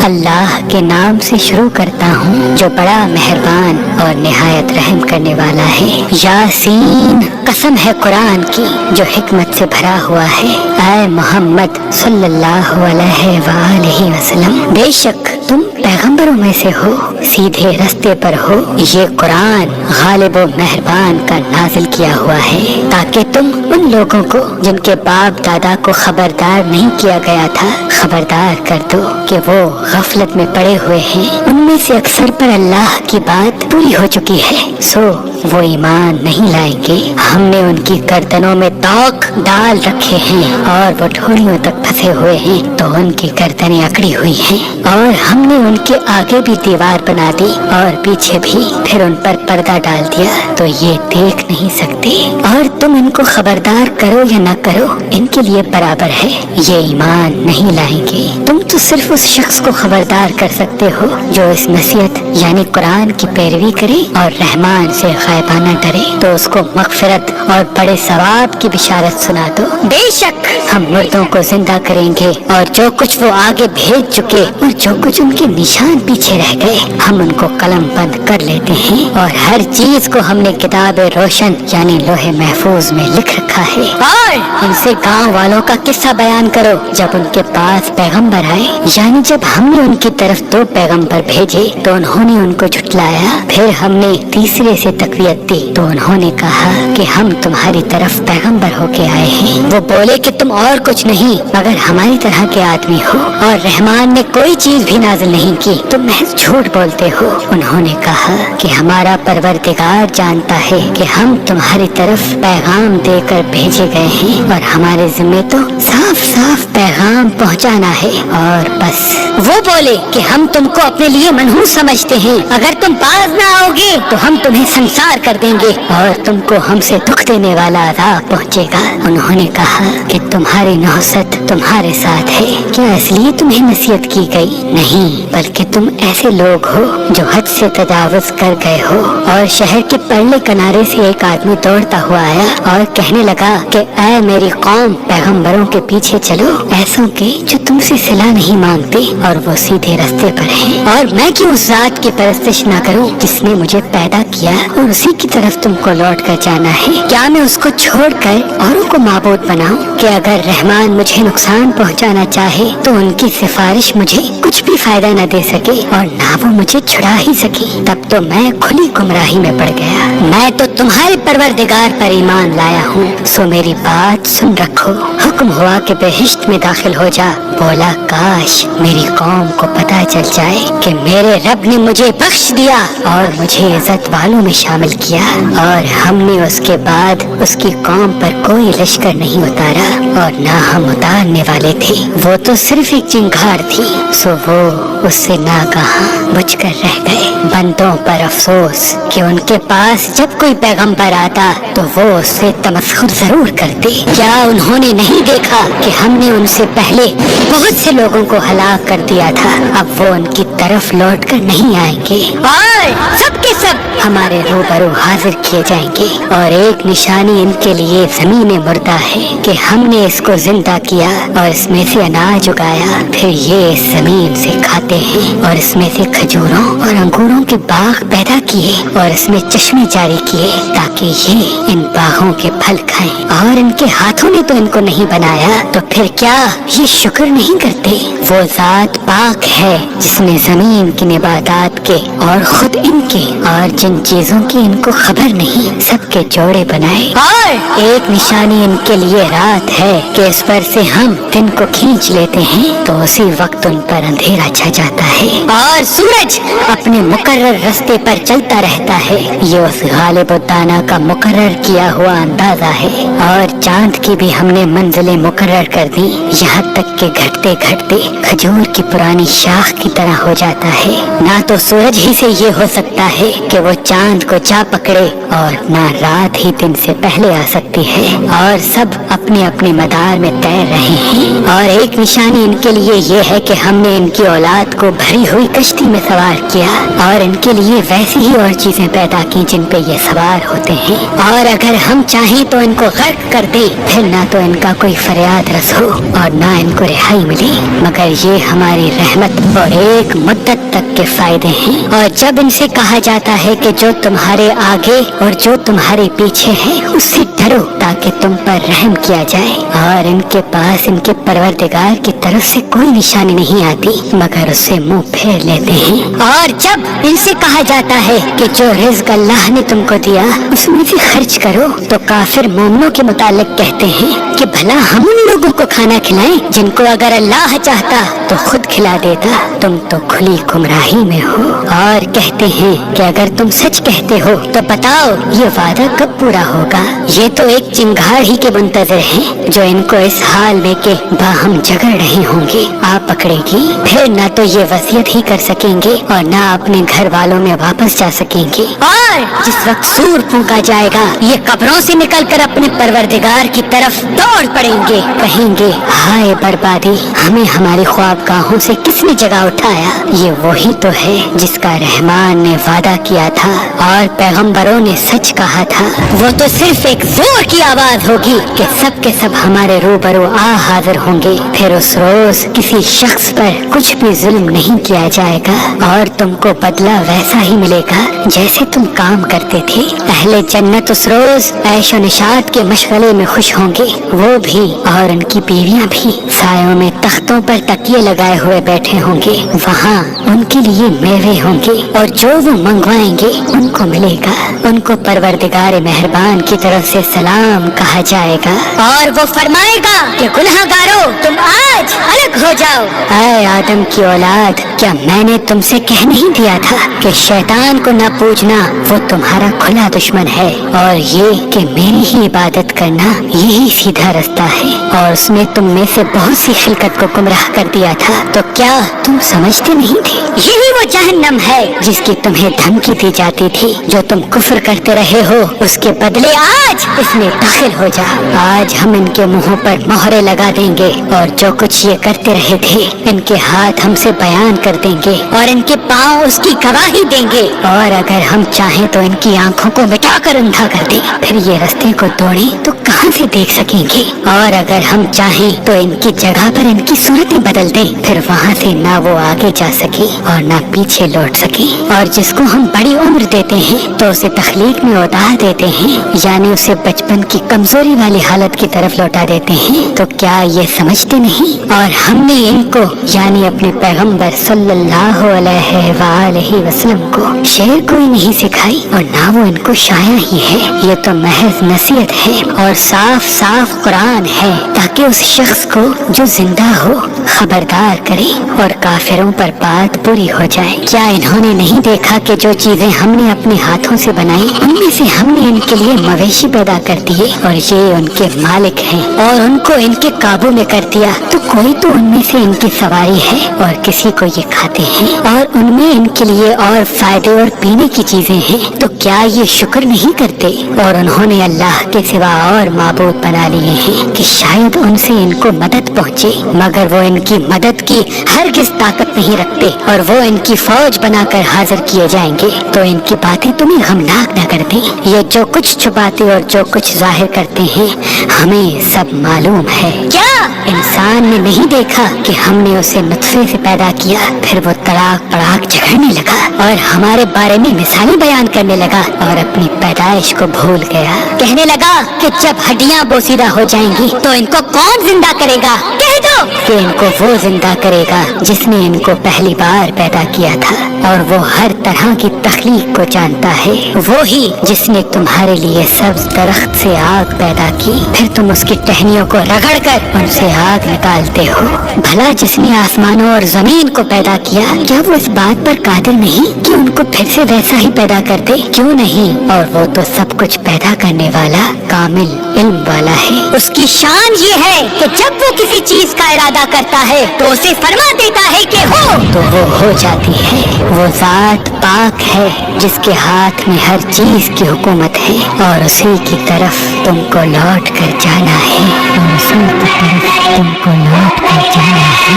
अल्लाह के नाम से शुरू करता हूँ जो बड़ा मेहरबान और निहायत रहम करने वाला है। यासीन, कसम है कुरान की जो हिकमत से भरा हुआ है। ऐ मोहम्मद सल्लल्लाहु अलैहि वसल्लम, बेशक तुम पैगंबरों में से हो, सीधे रास्ते पर हो। ये कुरान गालिब व मेहरबान का नाजिल किया हुआ है ताकि तुम उन लोगों को जिनके बाप दादा को खबरदार नहीं किया गया था खबरदार कर दो कि वो गफलत में पड़े हुए हैं। उनमें से अक्सर पर अल्लाह की बात पूरी हो चुकी है, सो वो ईमान नहीं लाएंगे। हमने उनकी गर्दनों में तौक डाल रखे हैं और वो ठोड़ियों तक फंसे हुए हैं, तो उनकी गर्दनें अकड़ी हुई हैं। और हमने उनके आगे भी दीवार बना दी और पीछे भी, फिर उन पर पर्दा डाल दिया तो ये देख नहीं सकते। और तुम इनको खबरदार करो या न करो, इनके लिए बराबर है, ये ईमान नहीं लाएंगे। तुम तो सिर्फ उस शख्स को खबरदार कर सकते हो जो इस नसीहत यानी कुरान की पैरवी करे और रहमान से गायबाना डरे, तो उसको मगफिरत और बड़े सवाब की बिशारत सुना दो। बेशक हम मुर्दों को जिंदा करेंगे और जो कुछ वो आगे भेज चुके और जो कुछ उनके निशान पीछे रह गए, हम उनको कलम बंद कर लेते हैं और हर चीज को हमने किताब रोशन यानी लोहे महफूज में लिख रखा है। और उनसे गांव वालों का किस्सा बयान करो जब उनके पास पैगंबर आए, यानी जब हमने उनकी तरफ 2 पैगंबर भेजे तो उन्होंने उनको झुटलाया। फिर हमने तीसरे से तकवीत दी तो उन्होंने कहा कि हम तुम्हारी तरफ पैगंबर होके आए हैं। वो बोले कि तुम और कुछ नहीं मगर हमारी तरह के आदमी हो और रहमान ने कोई चीज भी नाजिल नहीं की, तुम महज झूठ बोलते हो। उन्होंने कहा कि हमारा परवरदिगार जानता है कि हम तुम्हारी तरफ पैगाम देकर भेजे गए हैं और हमारे जिम्मे तो साफ साफ पैगाम पहुंचाना है और बस। वो बोले कि हम तुमको अपने लिए मनहूस समझते हैं, अगर तुम बाज ना आओगे तो हम तुम्हें संसार कर देंगे और तुमको हमसे दुख देने वाला अज़ाब पहुंचेगा। उन्होंने कहा कि तुम्हारी नौसत तुम्हारे साथ है, क्या इसलिए तुम्हें नसीहत की गई? नहीं, बल्कि तुम ऐसे लोग हो जो हद से तजावुज कर गए हो। और शहर के परले किनारे से एक आदमी दौड़ता हुआ आया और कहने लगा कि ऐ मेरी कौम, पैगंबरों के पीछे चलो, ऐसों के जो तुमसे सिला नहीं मांगते और वो सीधे रास्ते पर हैं। और मैं क्यों उस जात की परस्तिश न करूं जिसने मुझे पैदा किया और उसी की तरफ तुमको लौट कर जाना है? क्या मैं उसको छोड़कर औरों को माबूद बनाऊं कि अगर रहमान मुझे नुकसान पहुंचाना चाहे तो उनकी सिफारिश मुझे कुछ भी फायदा न दे सके और ना वो मुझे छुड़ा ही सके? तब तो मैं खुली गुमराही में पड़ गया। मैं तो तुम्हारे परवरदिगार पर ईमान लाया हूँ, सो मेरी बात सुन रखो। हुक्म हुआ कि बेहिश्त में दाखिल हो जा। बोला काश मेरी कौम को पता चल जाए कि मेरे रब ने मुझे बख्श दिया और मुझे इज्जत वालों में शामिल किया। और हमने उसके बाद उसकी कौम पर कोई लश्कर नहीं उतारा और ना हम उतारने वाले थे। वो तो सिर्फ एक चिंगार थी, सो वो उससे नागहां बुझकर रह गए। बंदों पर अफसोस कि उनके पास जब कोई पैगंबर आता तो वो उससे तमस्खुर जरूर करते। क्या उन्होंने नहीं देखा कि हमने उनसे पहले बहुत से लोगों को हलाक कर दिया था? अब वो उनकी तरफ लौट कर नहीं आएंगे और सबके सब हमारे रूबरू हाजिर किए जाएंगे। और एक निशानी इनके लिए ज़मीन मुर्दा है कि हमने इसको जिंदा किया और इसमें से अनाज उगाया, फिर ये इस जमीन से खाते हैं और इसमें से खजूरों और अंगूरों के बाग पैदा किए और इसमें चश्मे जारी किए ताकि ये इन बागों के फल खाएं। और इनके हाथों ने तो इनको नहीं बनाया, तो फिर क्या ये शुक्र नहीं करते? वो जात पाक है जिसने जमीन की निबातात के और खुद इनके और जिन चीजों की इनको खबर नहीं सबके जोड़े बनाए। और एक निशानी इनके लिए रात है कि इस पर से हम दिन को खींच लेते हैं तो उसी वक्त उन पर अंधेरा छा जाता है और सूरज अपने मुकर्रर रास्ते पर चलता रहता है। ये उस गालिब दाना का मुकर्रर किया हुआ अंदाजा है। और चांद की भी हमने मंजिलें मुकर्रर कर दी, यहाँ तक के घटते घटते खजूर की पुरानी शाख की तरह हो जाता है। ना तो सूरज ही से ये हो सकता है कि वो चांद को जा पकड़े और ना रात ही दिन से पहले आ सकती है, और सब अपने अपने मदार में तैर रहे हैं। और एक निशानी इनके लिए ये है कि हमने इनकी औलाद को भरी हुई कश्ती में सवार किया और इनके लिए वैसी ही और चीजें पैदा की जिन पे ये सवार होते हैं, और अगर हम चाहें तो इनको गर्क कर दे, फिर ना तो इनका कोई फरियाद रस हो और ना इनको रिहाई मिले, मगर ये हमारी रहमत और एक मुद्दत तक के फायदे हैं। और जब इनसे कहा जाता है कि जो तुम्हारे आगे और जो तुम्हारे पीछे है उससे डरो ताकि तुम पर रहम किया जाए, और इनके पास इनके परवरदिगार की तरफ से कोई निशानी नहीं आती मगर उससे मुंह फेर लेते हैं। और जब इनसे कहा जाता है कि जो रिज़्क अल्लाह ने तुमको दिया उसमें से खर्च करो, तो काफिर मोमिनों के मुतालिक कहते हैं कि भला हम उन लोगों को खाना खिलाएं जिनको अगर अल्लाह चाहता तो खुद खिला देता, तुम तो खुली गुमराही में हो। और कहते हैं कि अगर तुम सच कहते हो तो बताओ ये वादा कब पूरा होगा। ये तो एक चिंगार ही के मुंतजर हैं जो इनको इस हाल में के बाहम झगड़ रहे होंगे आ पकड़ेगी, फिर ना तो ये वसीयत ही कर सकेंगे और ना अपने घर वालों में वापस जा सकेंगे। और जिस वक्त सूर फूंका जाएगा ये कब्रों से निकलकर अपने परवरदिगार की तरफ दौड़ पड़ेंगे, कहेंगे हाय बर्बादी, हमें हमारी ख्वाबगाहों से किसने जगह उठाया। ये वही तो है जिसका रहमान ने वादा किया था और पैगंबरों ने सच कहा था। वो तो सिर्फ एक जोर की आवाज होगी कि सब के सब हमारे रूबरू आ हाजिर होंगे, फिर उस रोज किसी शख्स पर कुछ भी जुल्म नहीं किया जाएगा और तुमको बदला वैसा ही मिलेगा जैसे तुम काम करते थे। अहले जन्नत उस रोज ऐशो निशात के मशगले में खुश होंगे, वो भी और उनकी बीवियां भी सायों में तख्तों पर तकिए लगाए हुए बैठे होंगे। वहाँ उनके लिए मेवे होंगे और जो वो मंगवाएंगे उनको मिलेगा। उनको परवरदिगार मेहरबान की तरफ से सलाम कहा जाएगा और वो फरमाएगा कि गुनहगारों तुम आज अलग हो जाओ। ऐ आदम की औलाद, क्या मैंने तुमसे कह नहीं दिया था कि शैतान को न पूजना, वो तुम्हारा खुला दुश्मन है, और ये कि मेरी ही इबादत करना यही सीधा रास्ता है, और उसने तुम में से बहुत सी खिलकत को गुमराह कर दिया था, तो क्या तुम समझते नहीं थे यही वो जहन्नम है जिसकी तुम्हें धमकी दी जाती थी। जो तुम कुफ्र करते रहे हो उसके बदले आज इसमें दाखिल हो जा। आज हम इनके मुंहों पर मोहरे लगा देंगे और जो कुछ ये करते रहे थे इनके हाथ हमसे बयान कर देंगे और इनके पाँव उसकी गवाही देंगे, और अगर हम चाहें तो इनकी आंखों को मिटाकर अंधा कर दें, फिर ये रास्ते को दौड़े तो कहाँ से देख सकेंगे, और अगर हम चाहें तो इनकी जगह पर इनकी सूरतें बदल दें, फिर वहाँ से ना वो आगे जा सके और ना पीछे लौट सके। और जिसको हम बड़ी उम्र देते हैं तो उसे तखलीक में उतार देते हैं, यानी उसे बचपन की कमजोरी वाली हालत की तरफ लौटा देते हैं। तो क्या ये समझते नहीं? और हमने इनको यानी अपने पैगंबर सल्लल्लाहु अलैहि वसल्लम को शेर कोई नहीं सिखाई और ना वो इनको शाया ही है। ये तो महज नसीहत है और साफ साफ कुरान है, ताकि उस शख्स को जो जिंदा हो खबरदार करे और काफिरों पर बात पूरी हो जाए। क्या इन्होंने नहीं देखा कि जो चीजें हमने अपने हाथों से बनाई उनमें से हमने इनके लिए मवेशी पैदा कर दिए और ये उनके मालिक हैं और उनको इनके काबू में कर दिया, तो कोई तो उनमें से इनकी सवारी है और किसी को ये खाते हैं और उनमें इनके लिए और फायदे और पीने की चीजें हैं। तो क्या ये शुक्र नहीं करते? और उन्होंने अल्लाह के सिवा और माबूद बना लिए हैं कि शायद उनसे इनको मदद पहुँचे, मगर वो इनकी मदद की हरगिज ताकत नहीं रखते और वो इनकी फौज बनाकर हाजिर किए जाएंगे। तो इनकी बातें तुम्हें गमनाक न कर दें। ये जो कुछ छुपाते और जो कुछ जाहिर करते हैं हमें सब मालूम है। क्या इंसान ने नहीं देखा कि हमने उसे नुत्फे से पैदा किया, फिर वो तड़ाक पड़ाक झगड़ने लगा और हमारे बारे में मिसालें बयान करने लगा और अपनी पैदाइश को भूल गया। कहने लगा कि जब हड्डियां बोसीदा हो जाएंगी तो इनको कौन जिंदा करेगा? कह दो कि इनको वो जिंदा करेगा जिसने इनको पहली बार पैदा किया था, और वो हर तरह की तख्लीक को जानता है। वो ही जिसने तुम्हारे लिए सब्ज दरख्त से आग पैदा की, फिर तुम उसकी टहनियों को रगड़कर उनसे आग निकालते हो। भला जिसने आसमानों और जमीन को पैदा किया, क्या वो इस बात पर कादिर नहीं कि उनको फिर से वैसा ही पैदा कर दे? क्यों नहीं? और वो तो सब कुछ पैदा करने वाला कामिल علم والا ہے. اس کی شان یہ ہے کہ جب وہ کسی چیز کا ارادہ کرتا ہے تو اسے فرما دیتا ہے کہ ہو تو وہ ہو جاتی ہے. وہ ذات پاک ہے جس کے ہاتھ میں ہر چیز کی حکومت ہے اور اسی کی طرف تم کو لوٹ کر جانا ہے. اور اسی کی طرف تم کو لوٹ کر جانا ہے.